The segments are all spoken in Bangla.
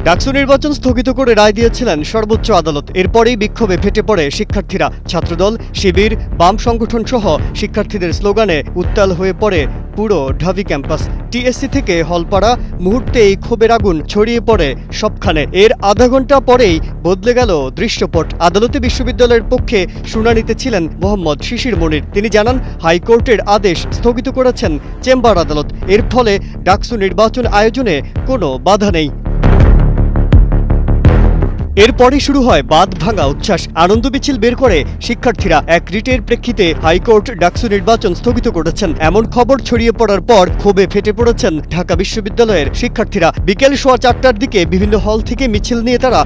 ডাকসু নির্বাচন স্থগিত করে রায় দিয়েছিলেন সর্বোচ্চ আদালত। এরপরেই বিক্ষোভে ফেটে পড়ে শিক্ষার্থীরা। ছাত্রদল, শিবির, বাম সংগঠন সহ শিক্ষার্থীদের স্লোগানে উত্তাল হয়ে পড়ে পুরো ঢাবি ক্যাম্পাস। টিএসসি থেকে হলপাড়া, মুহূর্তেই ক্ষোভের আগুন ছড়িয়ে পড়ে সবখানে। এর আধা ঘন্টা পরেই বদলে গেল দৃশ্যপট। আদালতে বিশ্ববিদ্যালয়ের পক্ষে শুনানিতে ছিলেন মোহাম্মদ শিশির মনির। তিনি জানান, হাইকোর্টের আদেশ স্থগিত করেছেন চেম্বার আদালত। এর ফলে ডাকসু নির্বাচন আয়োজনে কোনো বাধা নেই। এরপরই শুরু হয় বাঁধ ভাঙা উচ্ছ্বাস। আনন্দ মিছিল বের করে শিক্ষার্থীরা। এক রিটের প্রেক্ষিতে হাইকোর্ট ডাকসু নির্বাচন স্থগিত করেছেন এমন খবর ছড়িয়ে পড়ার পর ক্ষোভে ফেটে পড়েছেন ঢাকা বিশ্ববিদ্যালয়ের শিক্ষার্থীরা। বিকেল 4:15টার দিকে বিভিন্ন হল থেকে মিছিল নিয়ে তারা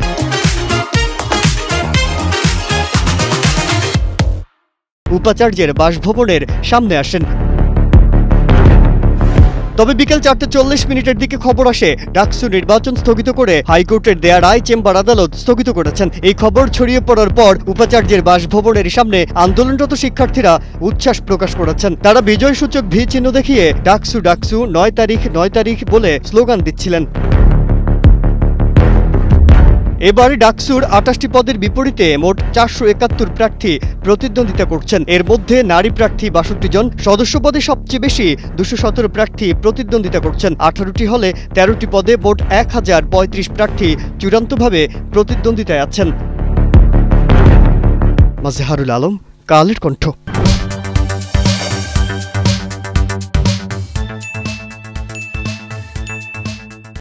উপাচার্যের বাসভবনের সামনে আসেন। তবে বিকেল 4:40 দিকে খবর আসে, ডাকসু নির্বাচন স্থগিত করে হাইকোর্টের দেয়া রায় চেম্বার আদালত স্থগিত করেছেন। এই খবর ছড়িয়ে পড়ার পর উপাচার্যের বাসভবনের সামনে আন্দোলনরত শিক্ষার্থীরা উচ্ছ্বাস প্রকাশ করেছেন। তারা বিজয়সূচক ভি চিহ্ন দেখিয়ে ডাকসু ডাকসু 9 তারিখ 9 তারিখ বলে স্লোগান দিচ্ছিলেন। এবার ডাকসুর 28টি পদের বিপরীতে মোট 471 প্রার্থী প্রতিদ্বন্দ্বিতা করছেন। এর মধ্যে নারী প্রার্থী 62 জন। সদস্য পদে সবচেয়ে বেশি 217 প্রার্থী প্রতিদ্বন্দ্বিতা করছেন। 18টি হলে 13টি পদে মোট 1035 প্রার্থী চূড়ান্তভাবে প্রতিদ্বন্দ্বিতায় আছেন। মাজহারুল আলম, কালের কণ্ঠ।